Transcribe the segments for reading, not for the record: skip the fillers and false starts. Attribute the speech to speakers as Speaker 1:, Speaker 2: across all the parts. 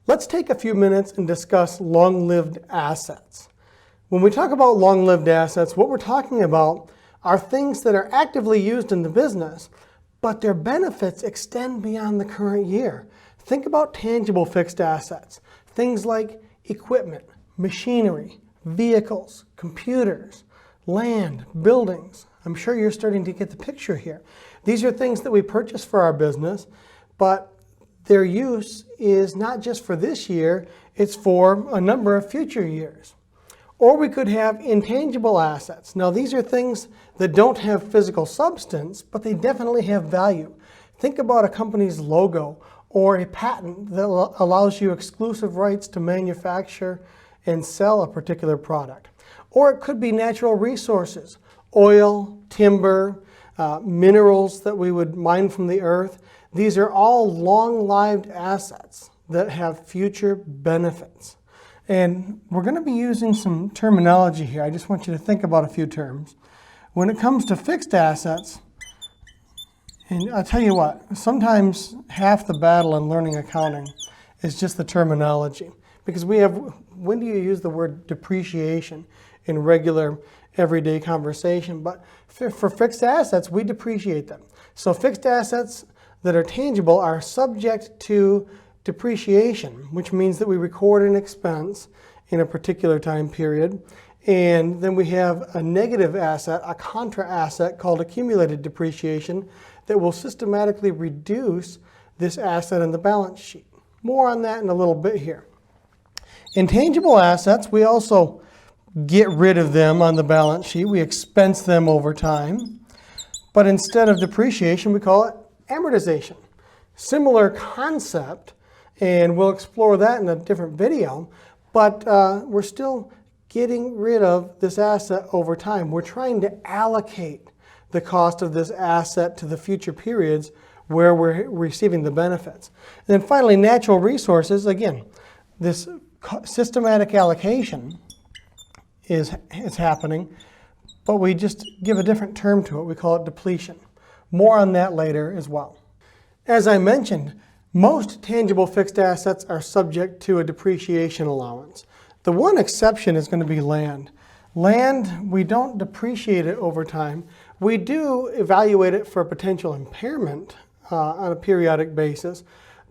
Speaker 1: Let's take a few minutes and discuss long-lived assets. When we talk about long-lived assets, what we're talking about are things that are actively used in the business, but their benefits extend beyond the current year. Think about tangible fixed assets, things like equipment, machinery, vehicles, computers, land, buildings. I'm sure you're starting to get the picture here. These are things that we purchase for our business, but their use is not just for this year, it's for a number of future years. Or we could have intangible assets. Now these are things that don't have physical substance, but they definitely have value. Think about a company's logo or a patent that allows you exclusive rights to manufacture and sell a particular product. Or it could be natural resources, oil, timber, minerals that we would mine from the earth. These are all long-lived assets that have future benefits. And we're going to be using some terminology here. I just want you to think about a few terms. When it comes to fixed assets, and I'll tell you what, sometimes half the battle in learning accounting is just the terminology. Because we have, when do you use the word depreciation in regular everyday conversation? But for fixed assets, we depreciate them. So fixed assets that are tangible are subject to depreciation, which means that we record an expense in a particular time period. And then we have a negative asset, a contra asset called accumulated depreciation that will systematically reduce this asset in the balance sheet. More on that in a little bit here. Intangible assets, we also get rid of them on the balance sheet. We expense them over time. But instead of depreciation, we call it amortization. Similar concept, and we'll explore that in a different video, but we're still getting rid of this asset over time. We're trying to allocate the cost of this asset to the future periods where we're receiving the benefits. And then finally, natural resources. Again, this systematic allocation is happening, but we just give a different term to it. We call it depletion. More on that later as well. As I mentioned, most tangible fixed assets are subject to a depreciation allowance. The one exception is going to be land. Land, we don't depreciate it over time. We do evaluate it for potential impairment on a periodic basis,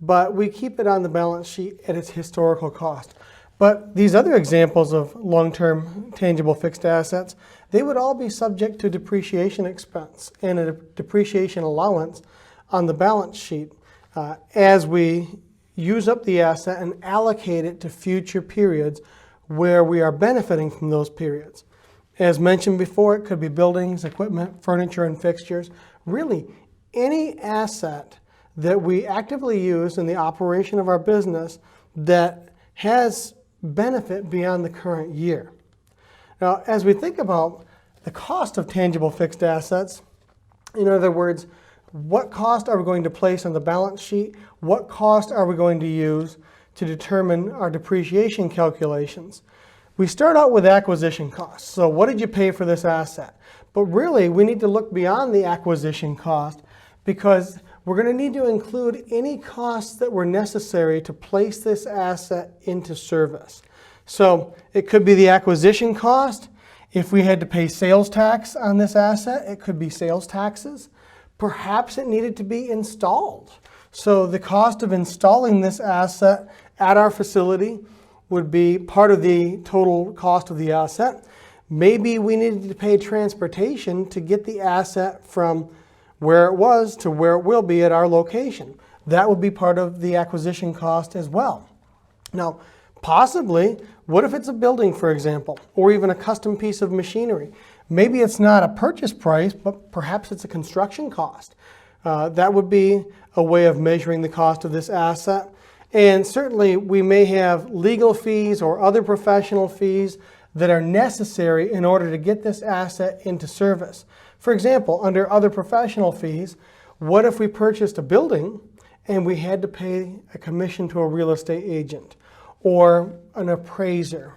Speaker 1: but we keep it on the balance sheet at its historical cost. But these other examples of long-term tangible fixed assets, they would all be subject to depreciation expense and a depreciation allowance on the balance sheet as we use up the asset and allocate it to future periods where we are benefiting from those periods. As mentioned before, it could be buildings, equipment, furniture, and fixtures. Really, any asset that we actively use in the operation of our business that has benefit beyond the current year. Now, as we think about the cost of tangible fixed assets, in other words, what cost are we going to place on the balance sheet? What cost are we going to use to determine our depreciation calculations? We start out with acquisition costs. So what did you pay for this asset? But really, we need to look beyond the acquisition cost because we're going to need to include any costs that were necessary to place this asset into service. So it could be the acquisition cost. If we had to pay sales tax on this asset, it could be sales taxes. Perhaps it needed to be installed. So the cost of installing this asset at our facility would be part of the total cost of the asset. Maybe we needed to pay transportation to get the asset from where it was to where it will be at our location. That would be part of the acquisition cost as well. Now, possibly, what if it's a building, for example, or even a custom piece of machinery? Maybe it's not a purchase price, but perhaps it's a construction cost. That would be a way of measuring the cost of this asset. And certainly we may have legal fees or other professional fees that are necessary in order to get this asset into service. For example, under other professional fees, what if we purchased a building and we had to pay a commission to a real estate agent or an appraiser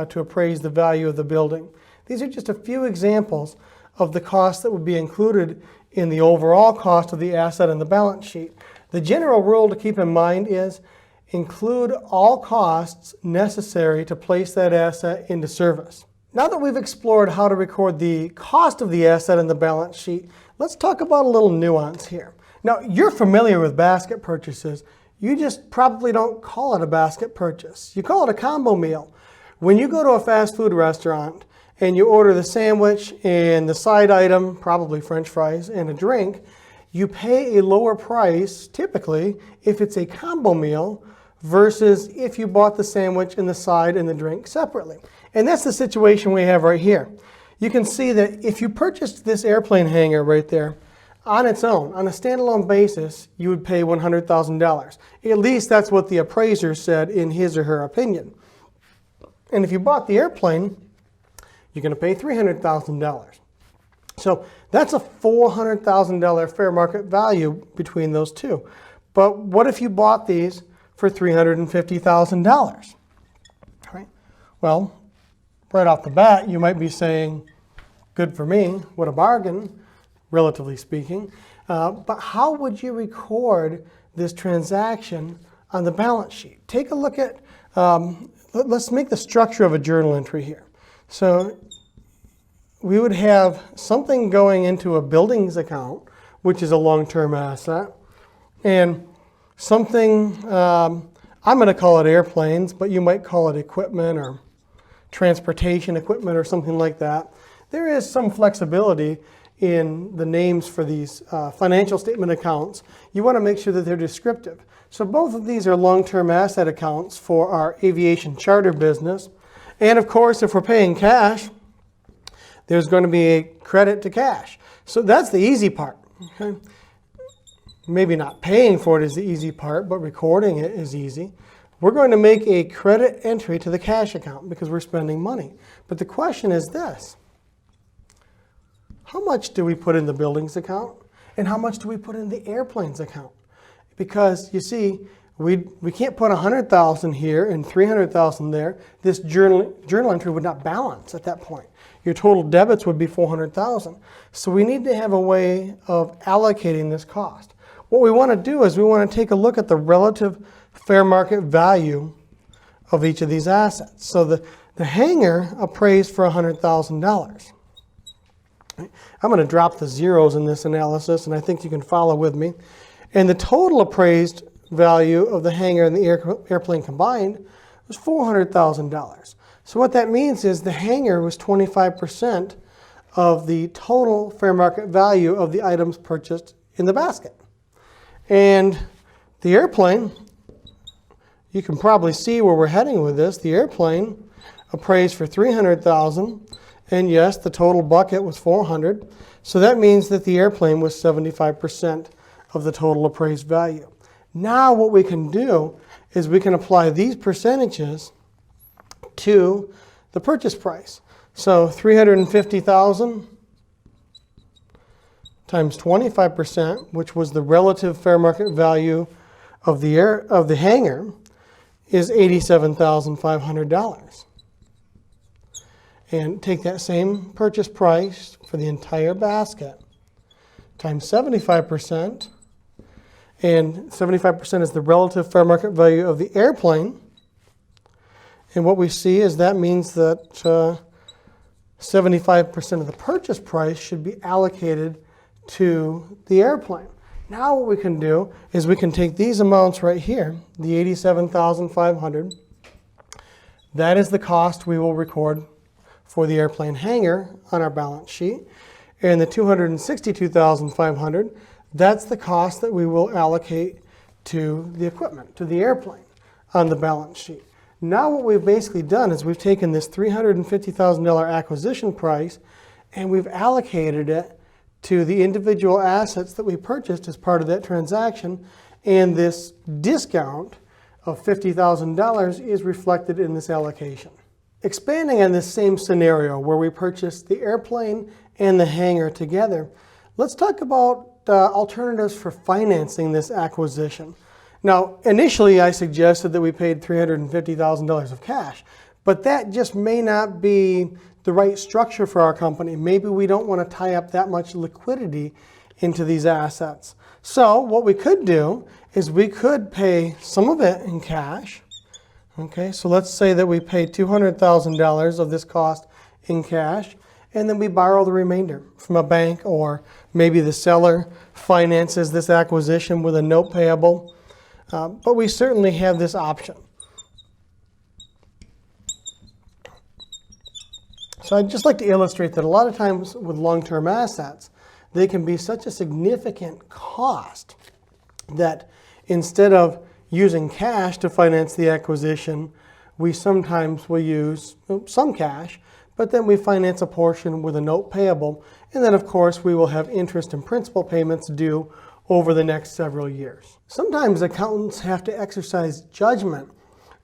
Speaker 1: to appraise the value of the building? These are just a few examples of the costs that would be included in the overall cost of the asset and the balance sheet. The general rule to keep in mind is include all costs necessary to place that asset into service. Now that we've explored how to record the cost of the asset in the balance sheet, let's talk about a little nuance here. Now, you're familiar with basket purchases. You just probably don't call it a basket purchase. You call it a combo meal. When you go to a fast food restaurant and you order the sandwich and the side item, probably French fries, and a drink, you pay a lower price, typically, if it's a combo meal versus if you bought the sandwich and the side and the drink separately. And that's the situation we have right here. You can see that if you purchased this airplane hanger right there on its own, on a standalone basis, you would pay $100,000. At least that's what the appraiser said in his or her opinion. And if you bought the airplane, you're going to pay $300,000. So that's a $400,000 fair market value between those two. But what if you bought these for $350,000? Right? Well, right off the bat, you might be saying, good for me, what a bargain, relatively speaking. But how would you record this transaction on the balance sheet? Take a look at, let's make the structure of a journal entry here. So we would have something going into a buildings account, which is a long-term asset, and something, I'm going to call it airplanes, but you might call it equipment or transportation equipment or something like that. There is some flexibility in the names for these financial statement accounts. You want to make sure that they're descriptive. So both of these are long-term asset accounts for our aviation charter business. And of course, if we're paying cash, there's going to be a credit to cash. So that's the easy part. Okay? Maybe not paying for it is the easy part, but recording it is easy. We're going to make a credit entry to the cash account because we're spending money. But the question is this: how much do we put in the buildings account? And how much do we put in the airplanes account? Because you see, we can't put $100,000 here and $300,000 there. This journal entry would not balance at that point. Your total debits would be $400,000. So we need to have a way of allocating this cost. What we want to do is we want to take a look at the relative fair market value of each of these assets. So the hangar appraised for $100,000. I'm going to drop the zeros in this analysis, and I think you can follow with me. And the total appraised value of the hangar and the airplane combined was $400,000. So what that means is the hangar was 25% of the total fair market value of the items purchased in the basket. And the airplane, you can probably see where we're heading with this. The airplane appraised for $300,000, and yes, the total bucket was $400,000. So that means that the airplane was 75% of the total appraised value. Now what we can do is we can apply these percentages to the purchase price. So $350,000 times 25%, which was the relative fair market value of the hangar, is $87,500. And take that same purchase price for the entire basket times 75%, and 75% is the relative fair market value of the airplane. And what we see is that means that 75% of the purchase price should be allocated to the airplane. Now what we can do is we can take these amounts right here, the $87,500. That is the cost we will record for the airplane hangar on our balance sheet. And the $262,500, that's the cost that we will allocate to the equipment, to the airplane on the balance sheet. Now what we've basically done is we've taken this $350,000 acquisition price and we've allocated it to the individual assets that we purchased as part of that transaction, and this discount of $50,000 is reflected in this allocation. Expanding on this same scenario where we purchased the airplane and the hangar together, let's talk about alternatives for financing this acquisition. Now, initially I suggested that we paid $350,000 of cash, but that just may not be the right structure for our company. Maybe we don't want to tie up that much liquidity into these assets. So what we could do is we could pay some of it in cash. Okay, so let's say that we pay $200,000 of this cost in cash, and then we borrow the remainder from a bank, or maybe the seller finances this acquisition with a note payable. But we certainly have this option. So I'd just like to illustrate that a lot of times with long-term assets, they can be such a significant cost that instead of using cash to finance the acquisition, we sometimes will use some cash, but then we finance a portion with a note payable, and then of course we will have interest and principal payments due over the next several years. Sometimes accountants have to exercise judgment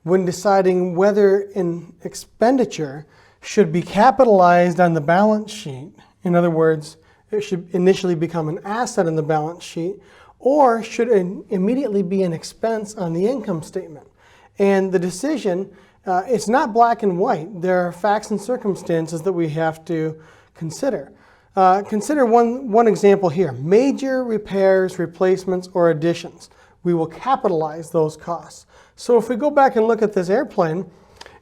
Speaker 1: when deciding whether an expenditure should be capitalized on the balance sheet. In other words, it should initially become an asset on the balance sheet, or should it immediately be an expense on the income statement. And the decision, it's not black and white. There are facts and circumstances that we have to consider. Consider one example here. Major repairs, replacements, or additions. We will capitalize those costs. So if we go back and look at this airplane,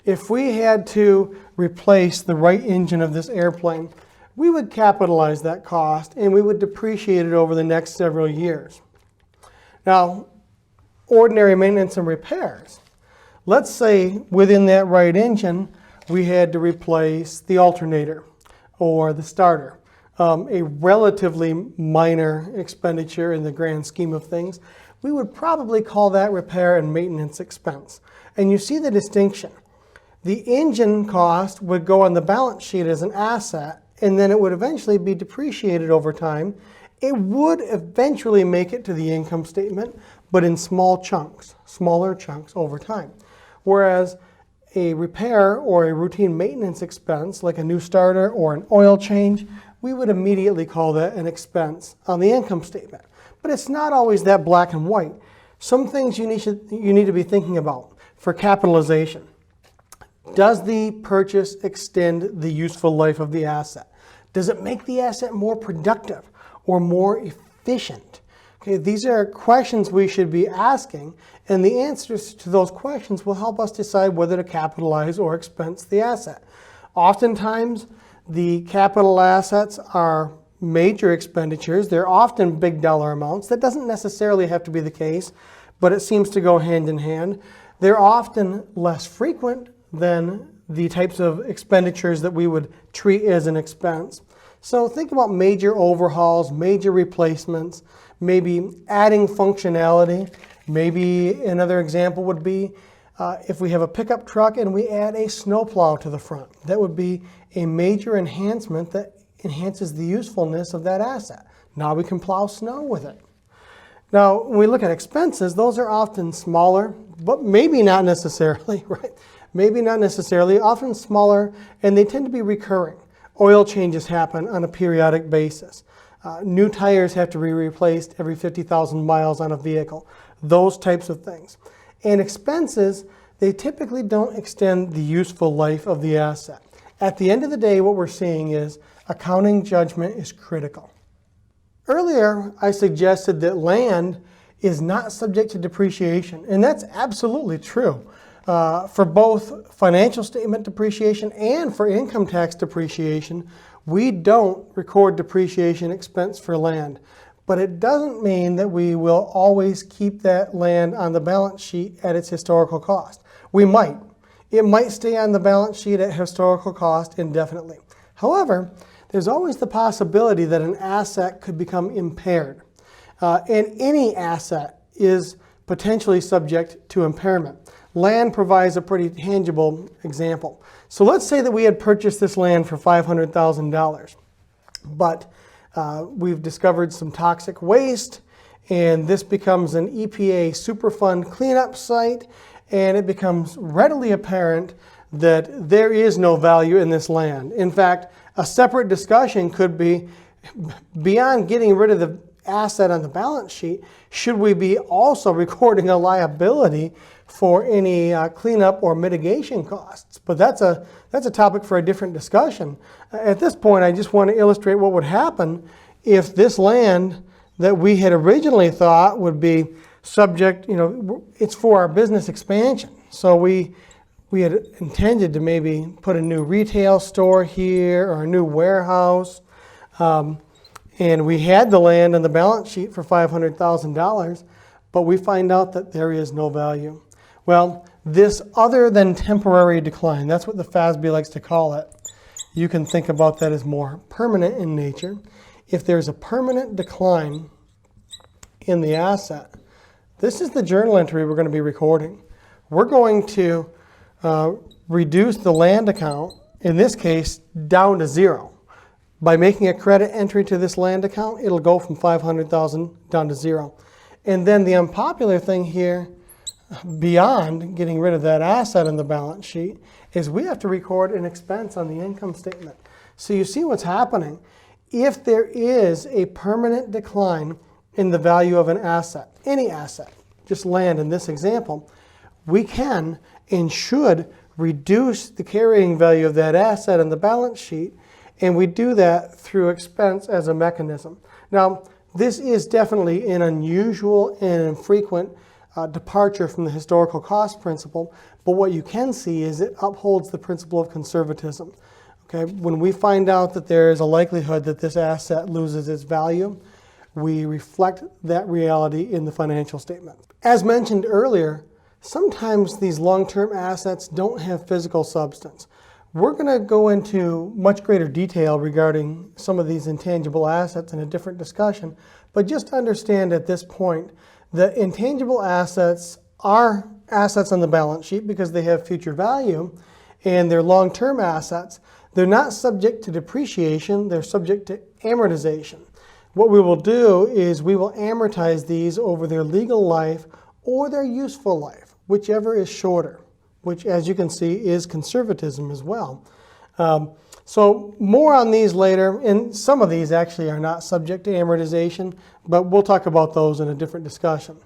Speaker 1: if we had to replace the right engine of this airplane, we would capitalize that cost and we would depreciate it over the next several years. Now, ordinary maintenance and repairs. Let's say within that right engine, we had to replace the alternator or the starter. A relatively minor expenditure in the grand scheme of things. We would probably call that repair and maintenance expense. And you see the distinction. The engine cost would go on the balance sheet as an asset, and then it would eventually be depreciated over time. It would eventually make it to the income statement, but in small chunks, smaller chunks over time. Whereas a repair or a routine maintenance expense, like a new starter or an oil change, we would immediately call that an expense on the income statement. But it's not always that black and white. Some things you need to be thinking about for capitalization. Does the purchase extend the useful life of the asset? Does it make the asset more productive or more efficient? Okay, these are questions we should be asking, and the answers to those questions will help us decide whether to capitalize or expense the asset. Oftentimes, the capital assets are major expenditures. They're often big dollar amounts. That doesn't necessarily have to be the case, but it seems to go hand in hand. They're often less frequent than the types of expenditures that we would treat as an expense. So think about major overhauls, major replacements, maybe adding functionality. Maybe another example would be if we have a pickup truck and we add a snowplow to the front. That would be a major enhancement that enhances the usefulness of that asset. Now we can plow snow with it. Now, when we look at expenses, those are often smaller, but maybe not necessarily, right? Maybe not necessarily, often smaller, and they tend to be recurring. Oil changes happen on a periodic basis. New tires have to be replaced every 50,000 miles on a vehicle. Those types of things. And expenses, they typically don't extend the useful life of the asset. At the end of the day, what we're seeing is accounting judgment is critical. Earlier, I suggested that land is not subject to depreciation, and that's absolutely true. For both financial statement depreciation and for income tax depreciation, we don't record depreciation expense for land. But it doesn't mean that we will always keep that land on the balance sheet at its historical cost. We might. It might stay on the balance sheet at historical cost indefinitely. However, there's always the possibility that an asset could become impaired. And any asset is potentially subject to impairment. Land provides a pretty tangible example. So let's say that we had purchased this land for $500,000, but we've discovered some toxic waste, and this becomes an EPA Superfund cleanup site, and it becomes readily apparent that there is no value in this land. In fact, a separate discussion could be, beyond getting rid of the asset on the balance sheet, should we be also recording a liability for any cleanup or mitigation costs? But that's a topic for a different discussion. At this point, I just want to illustrate what would happen if this land that we had originally thought would be subject, it's for our business expansion. So we had intended to maybe put a new retail store here or a new warehouse. And we had the land on the balance sheet for $500,000, but we find out that there is no value. Well, this other than temporary decline, that's what the FASB likes to call it. You can think about that as more permanent in nature. If there's a permanent decline in the asset, this is the journal entry we're going to be recording. We're going to reduce the land account, in this case, down to zero. By making a credit entry to this land account, it'll go from $500,000 down to zero. And then the unpopular thing here, beyond getting rid of that asset in the balance sheet, is we have to record an expense on the income statement. So you see what's happening. If there is a permanent decline in the value of an asset, any asset, just land in this example, we can and should reduce the carrying value of that asset in the balance sheet, and we do that through expense as a mechanism. Now, this is definitely an unusual and infrequent departure from the historical cost principle, but what you can see is it upholds the principle of conservatism. Okay? When we find out that there is a likelihood that this asset loses its value, we reflect that reality in the financial statement. As mentioned earlier, sometimes these long-term assets don't have physical substance. We're going to go into much greater detail regarding some of these intangible assets in a different discussion, but just understand at this point that intangible assets are assets on the balance sheet because they have future value, and they're long-term assets. They're not subject to depreciation, they're subject to amortization. What we will do is we will amortize these over their legal life or their useful life, whichever is shorter, which, as you can see, is conservatism as well. So more on these later, and some of these actually are not subject to amortization, but we'll talk about those in a different discussion.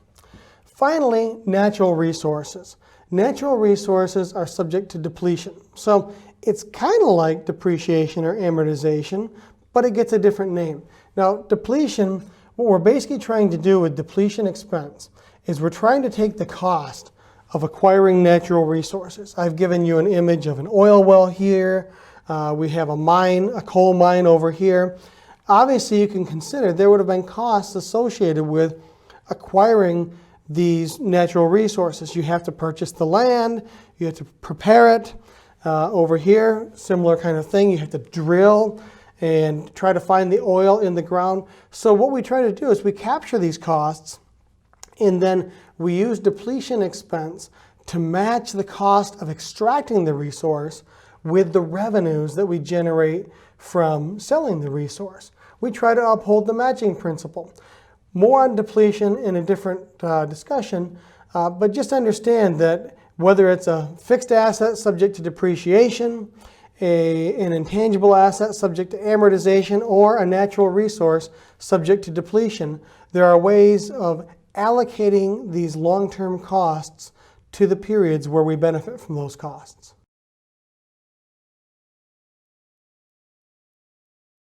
Speaker 1: Finally, natural resources. Natural resources are subject to depletion. So it's kind of like depreciation or amortization, but it gets a different name. Now, depletion, what we're basically trying to do with depletion expense is we're trying to take the cost of acquiring natural resources. I've given you an image of an oil well here. We have a mine, a coal mine over here. Obviously, you can consider there would have been costs associated with acquiring these natural resources. You have to purchase the land, you have to prepare it. Over here, similar kind of thing. You have to drill and try to find the oil in the ground. So what we try to do is we capture these costs, and then we use depletion expense to match the cost of extracting the resource with the revenues that we generate from selling the resource. We try to uphold the matching principle. More on depletion in a different discussion, but just understand that whether it's a fixed asset subject to depreciation, an intangible asset subject to amortization, or a natural resource subject to depletion, there are ways of allocating these long-term costs to the periods where we benefit from those costs.